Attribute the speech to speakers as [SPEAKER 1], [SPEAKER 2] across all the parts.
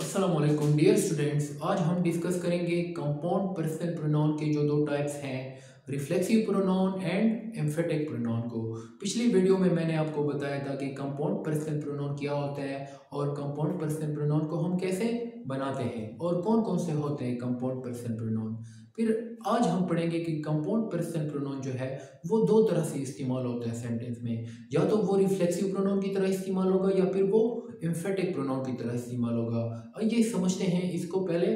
[SPEAKER 1] अस्सलाम वालेकुम dear students. आज हम डिस्कस करेंगे कंपाउंड पर्सनल प्रोनाउन के जो दो टाइप्स हैं, reflexive pronoun and emphatic pronoun को। पिछली वीडियो में मैंने आपको बताया था कि कंपाउंड पर्सनल प्रोनाउन क्या होता है और कंपाउंड पर्सनल प्रोनाउन को हम कैसे बनाते हैं और कौन कौन से होते हैं कंपाउंड पर्सनल प्रोनाउन। फिर आज हम पढ़ेंगे कि कंपाउंड पर्सनल प्रोनाउन जो है वो दो तरह से इस्तेमाल होता है सेंटेंस में। या तो वो रिफ्लेक्सिव प्रोनाउन की तरह इस्तेमाल होगा या फिर वो एम्फेटिक प्रोनाउन की तरह इस्तेमाल होगा। आइए समझते हैं इसको। पहले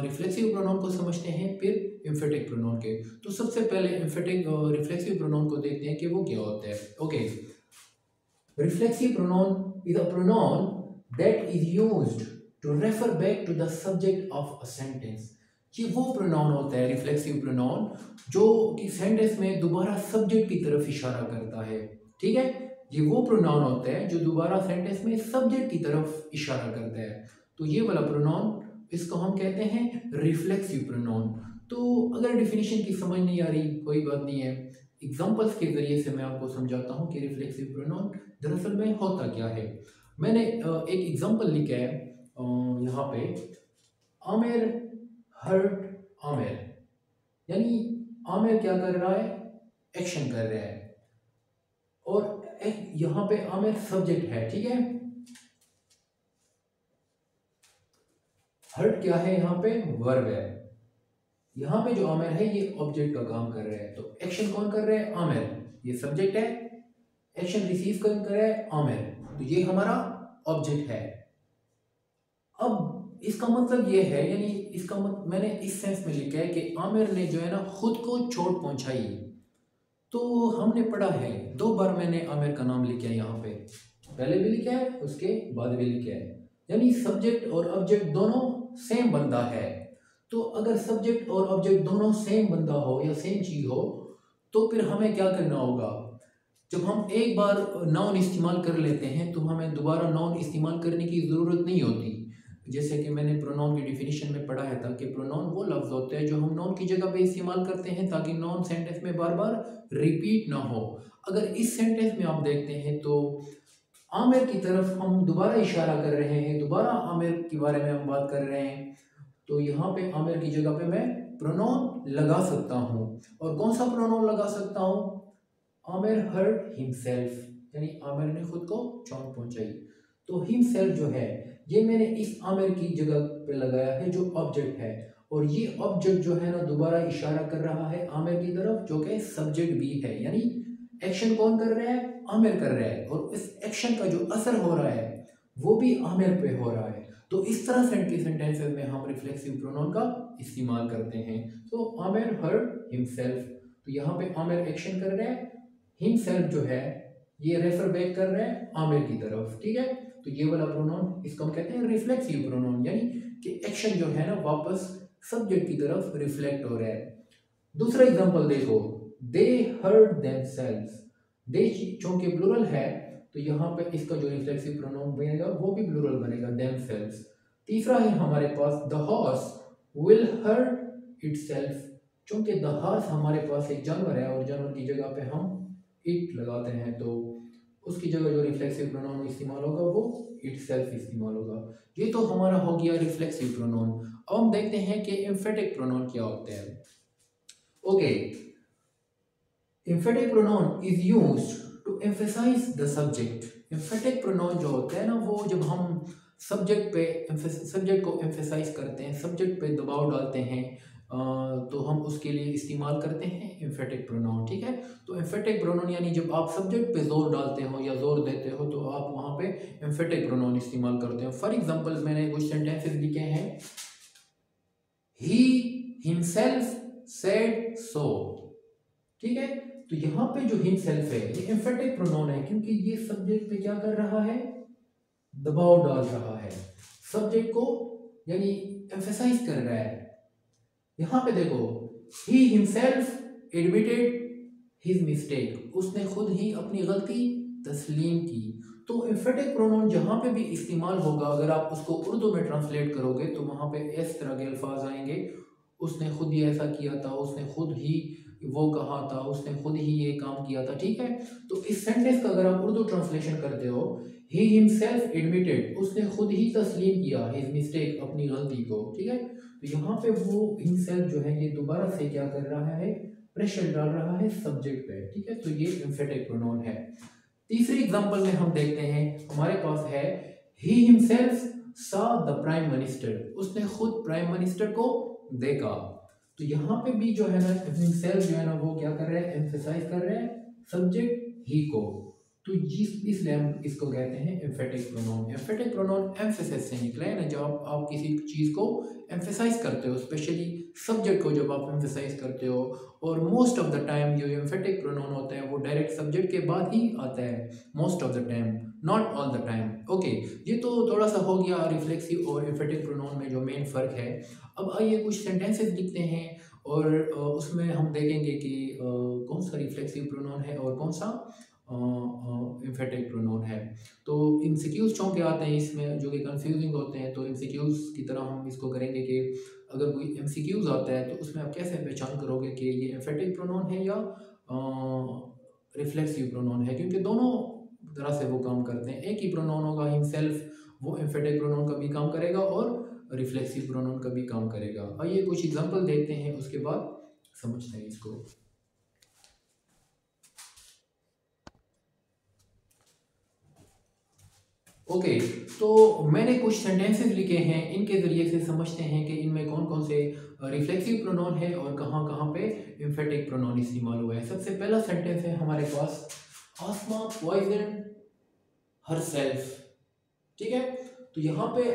[SPEAKER 1] रिफ्लेक्सिव प्रोनाउन को समझते हैं, फिर एम्फेटिक प्रोनाउन के। तो सबसे पहले एम्फेटिक रिफ्लेक्सिव प्रोनाउन को देखते हैं कि वो क्या होता है। Okay, reflexive pronoun is a pronoun that is used to refer back to the subject of a sentence. ये वो प्रोनाउन होता है रिफ्लेक्सिव प्रोनाउन जो कि सेंटेंस में दोबारा सब्जेक्ट की तरफ इशारा करता है। ठीक है, ये वो प्रोनाउन होता है जो दोबारा सेंटेंस में सब्जेक्ट की तरफ इशारा करता है। तो ये वाला प्रोनाउन, इसको हम कहते हैं रिफ्लेक्सिव प्रोनाउन। तो अगर डिफिनीशन की समझ नहीं आ रही, कोई बात नहीं है, एग्जांपल्स के जरिए से मैं आपको समझाता हूँ कि रिफ्लेक्सिव प्रोनाउन दरअसल में होता क्या है। मैंने एक एग्जांपल लिखा है यहाँ पे, आमिर हर्ट आमिर। यानी आमिर क्या कर रहा है, एक्शन कर रहा है, और यहाँ पे आमिर सब्जेक्ट है। ठीक है, हर्ट क्या है, यहाँ पे वर्ब है। यहाँ पे जो आमिर है ये ऑब्जेक्ट का काम कर रहा है। तो एक्शन कौन कर रहा है, आमिर, ये सब्जेक्ट है। एक्शन रिसीव कौन कर रहा है, आमिर, तो ये हमारा ऑब्जेक्ट है। अब इसका मतलब ये है, यानी इसका मैंने इस सेंस में लिखा है कि आमिर ने जो है ना खुद को चोट पहुंचाई। तो हमने पढ़ा है, दो बार मैंने आमिर का नाम लिखा है यहाँ पे, पहले भी लिखा है उसके बाद भी लिखा है। यानी सब्जेक्ट और ऑब्जेक्ट दोनों सेम बंदा है। तो अगर सब्जेक्ट और ऑब्जेक्ट दोनों सेम बंदा हो या सेम चीज हो तो फिर हमें क्या करना होगा, जब हम एक बार नाउन इस्तेमाल कर लेते हैं तो हमें दोबारा नाउन इस्तेमाल करने की ज़रूरत नहीं होती। जैसे कि मैंने प्रोनाउन की डिफिनीशन में पढ़ा है था कि प्रोनाउन वो लफ्ज़ होते हैं जो हम नाउन की जगह पे इस्तेमाल करते हैं ताकि नाउन सेंटेंस में बार बार रिपीट ना हो। अगर इस सेंटेंस में आप देखते हैं तो आमिर की तरफ हम दोबारा इशारा कर रहे हैं, दोबारा आमिर के बारे में हम बात कर रहे हैं। तो यहाँ पे आमिर की जगह पे मैं प्रोनाउन लगा सकता हूँ। और कौन सा प्रोनाउन लगा सकता हूँ, आमिर हर्ट हिमसेल्फ, यानी आमिर ने खुद को चोट पहुंचाई। तो हिमसेल्फ जो है ये मैंने इस आमिर की जगह पे लगाया है जो ऑब्जेक्ट है, और ये ऑब्जेक्ट जो है ना दोबारा इशारा कर रहा है आमिर की तरफ जो कि सब्जेक्ट भी है। यानी एक्शन कौन कर रहा है, आमिर कर रहा है, और इस एक्शन का जो असर हो रहा है वो भी आमिर पे हो रहा है। तो इस तरह के सेंटेंसेस में हम रिफ्लेक्सिव प्रोनाउन का इस्तेमाल करते हैं। तो आमिर हर्ट हिमसेल्फ, तो यहाँ पे आमिर एक्शन कर रहा है, हिमसेल्फ जो है ये रेफर बैक कर रहा है आमिर की तरफ। ठीक है, तो ये वाला प्रोनाउन, इसको हम कहते हैं रिफ्लेक्सिव प्रोनाउन, यानी कि एक्शन जो है ना वापस सब्जेक्ट की तरफ रिफ्लेक्ट हो रहा है। दूसरा एग्जांपल देखो, दे हर्ट देमसेल्व्स। दे चूंकि प्लूरल है तो यहाँ पे इसका जो रिफ्लेक्सिव प्रोनाउन बनेगा वो भी प्लूरल बनेगा, देमसेल्व्स। तीसरा है हमारे पास, the horse will hurt itself. चूंकि द हॉर्स हमारे पास एक जानवर है और जानवर की जगह पे हम इट लगाते हैं तो उसकी जगह जो रिफ्लेक्सिव प्रोनाउन इस्तेमाल होगा वो इटसेल्फ इस्तेमाल होगा। ये तो हमारा हो गया रिफ्लेक्सिव प्रोनाउन। अब हम देखते हैं कि एम्फेटिक प्रोनाउन क्या होते हैं। Okay, emphatic pronoun is used to emphasize the subject. Emphatic pronoun जो होता है ना वो जब हम सब्जेक्ट को एम्फेसाइज करते हैं, सब्जेक्ट पे दबाव डालते हैं, तो हम उसके लिए इस्तेमाल करते हैं एम्फेटिक प्रोनाउन। ठीक है, तो एम्फेटिक प्रोनाउन यानी जब आप सब्जेक्ट पे जोर डालते हो या जोर देते हो तो आप वहाँ पे एम्फेटिक प्रोनाउन इस्तेमाल करते हो। फॉर एग्जांपल मैंने कुछ सेंटेंसेस लिखे हैं, ही हिमसेल्फ सेड सो। ठीक है, तो यहाँ पे जो हिमसेल्फ है ये एम्फेटिक प्रोनाउन है क्योंकि ये सब्जेक्ट पे क्या कर रहा है, दबाव डाल रहा है, सब्जेक्ट को यानी एम्फेसाइज कर रहा है। यहाँ पे देखो, he himself admitted his mistake, उसने खुद ही अपनी गलती तस्लीम की। तो एम्फेटिक प्रोनाउन जहाँ पे भी इस्तेमाल होगा अगर आप उसको उर्दू में ट्रांसलेट करोगे तो वहाँ पे इस तरह के अल्फाज आएंगे, उसने खुद ही ऐसा किया था, उसने खुद ही वो कहा था, उसने खुद ही ये काम किया था, ठीक है। तो इस सेंटेंस का अगर आप उर्दू ट्रांसलेशन करते हो, ही हिमसेल्फ एडमिटेड, उसने खुद ही तस्लीम किया हिज मिस्टेक, अपनी गलती को, ठीक है। तो यहाँ पे वो हिमसेल्फ जो है ये दोबारा से क्या कर रहा है, प्रेशर डाल रहा है सब्जेक्ट पे, ठीक है। तो ये एम्फेटिक प्रोनाउन है। तीसरी एग्जांपल में हम देखते हैं, हमारे पास है he himself saw the prime minister, उसने खुद प्राइम मिनिस्टर को देखा। तो यहाँ पे भी जो है ना हिमसेल्फ जो है ना वो क्या कर रहे हैं, एम्फेसाइज कर रहे हैं सब्जेक्ट ही को। तो इसलिए हम इसको कहते हैं emphatic pronoun. Emphatic pronoun emphasis से निकला है ना, जब आप किसी चीज़ को एम्फेसाइज करते हो, स्पेशली सब्जेक्ट को जब आप एम्फेसाइज करते हो, और मोस्ट ऑफ द टाइम जो एम्फेटिक प्रोनाउन होता है वो डायरेक्ट सब्जेक्ट के बाद ही आता है, most of the time, not all the time. Okay, ये तो थोड़ा सा हो गया रिफ्लेक्सिव और एम्फेटिक प्रोनाउन में जो मेन फ़र्क है। अब आइए कुछ सेंटेंसेस लिखते हैं और उसमें हम देखेंगे कि कौन सा रिफ्लेक्सिव प्रोनाउन है और कौन सा एम्फेटिक प्रोनाउन है। तो एमसीक्यूज चौंके आते हैं इसमें जो कि कंफ्यूजिंग होते हैं, तो एमसीक्यूज की तरह हम इसको करेंगे कि अगर कोई एमसीक्यूज आता है तो उसमें आप कैसे पहचान करोगे कि ये एम्फेटिक प्रोनाउन है या रिफ्लेक्सिव प्रोनाउन है, क्योंकि दोनों तरह से वो काम करते हैं। एक ही प्रोनाउन होगा हिमसेल्फ, वो एम्फेटिक प्रोनाउन का भी काम करेगा और रिफ्लेक्सिव प्रोनाउन का भी काम करेगा। आइए कुछ एग्जांपल देखते हैं, उसके बाद समझते हैं इसको। ओके, तो मैंने कुछ सेंटेंसेस लिखे हैं, इनके ज़रिए से समझते हैं कि इनमें कौन कौन से रिफ्लेक्सिव प्रोनाउन है और कहाँ कहाँ पे एम्फेटिक प्रोनाउन इस्तेमाल हुआ है। सबसे पहला सेंटेंस है हमारे पास, आसमा पॉइजन हरसेल्फ, ठीक है। तो यहाँ पे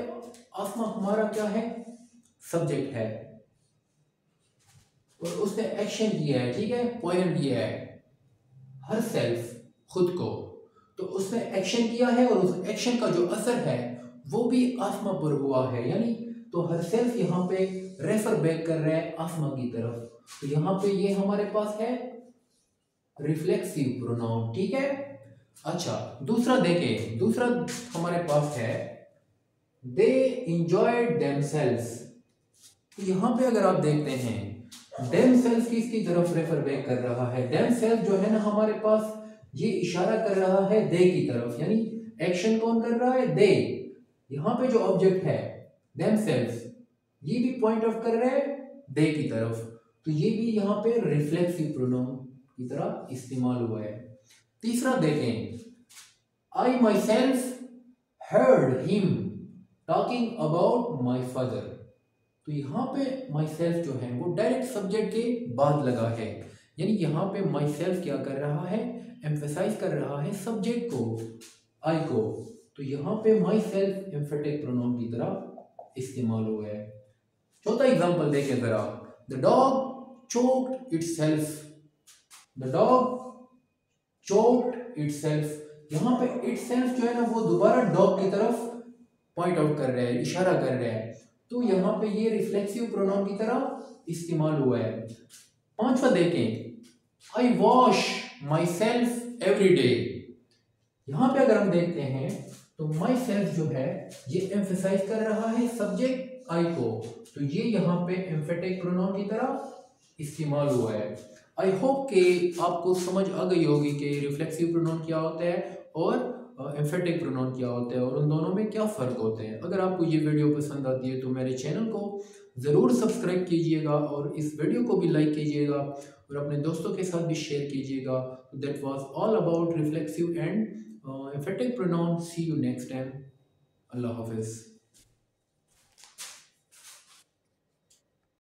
[SPEAKER 1] आसमा हमारा क्या है, सब्जेक्ट है, और उसने एक्शन किया है, ठीक है, पॉइजन किया है हरसेल्फ, खुद को। तो उसने एक्शन किया है और उस एक्शन का जो असर है वो भी आसमा पर हुआ है, यानी तो हरसेल्फ यहाँ पे रेफर बैक कर रहा है आसमा की तरफ। तो यहाँ पे ये हमारे पास है रिफ्लेक्सिव प्रोनाउन, ठीक है। अच्छा, दूसरा देखें, दूसरा हमारे पास है दे इंजॉयड देमसेल्व्स। तो यहाँ पे अगर आप देखते हैं देमसेल्व्स किसकी तरफ रेफर बैक कर रहा है, देमसेल्व्स जो है ना हमारे पास ये इशारा कर रहा है दे की तरफ, यानी एक्शन कौन कर रहा है, दे। यहाँ पे जो ऑब्जेक्ट है देमसेल्व्स, ये भी पॉइंट ऑफ कर रहे हैं दे की तरफ। तो ये भी यहाँ पे रिफ्लेक्सिव प्रोनाउन की तरह इस्तेमाल हुआ है। तीसरा देखें, I myself heard him talking about my father. तो यहाँ पे माई सेल्फ जो है वो डायरेक्ट सब्जेक्ट के बाद लगा है, यानी यहाँ पे माई सेल्फ क्या कर रहा है, एम्फेसाइज कर रहा है सब्जेक्ट को, आई को। तो यहाँ पे माई सेल्फ एम्फेटिक प्रोनाउन की तरह इस्तेमाल हुआ है। चौथा एग्जांपल देखें जरा, the dog choked itself, the dog choked itself. यहाँ पे इटसेल्फ जो है ना वो दोबारा डॉग की तरफ पॉइंट आउट कर रहा है, इशारा कर रहा है। तो यहाँ पे ये रिफ्लेक्सिव प्रोनाउन की तरह इस्तेमाल हुआ है। पांचवा देखें, I wash myself every day. यहाँ पे अगर हम देखते हैं तो माई सेल्फ जो है ये एम्फेसाइज कर रहा है सब्जेक्ट आई को। तो ये यहाँ पे एम्फेटिक प्रोनाउन की तरह इस्तेमाल हुआ है। आई होप कि आपको समझ आ गई होगी कि रिफ्लेक्सिव प्रोनाउन क्या होता है और एम्फेटिक प्रोनाउन क्या होता है और उन दोनों में क्या फ़र्क होते हैं। अगर आपको ये वीडियो पसंद आती है तो मेरे चैनल को ज़रूर सब्सक्राइब कीजिएगा और इस वीडियो को भी लाइक कीजिएगा और अपने दोस्तों के साथ भी शेयर कीजिएगा। That was all about reflexive and emphatic pronoun. See you next time. अल्लाह हाफिज़।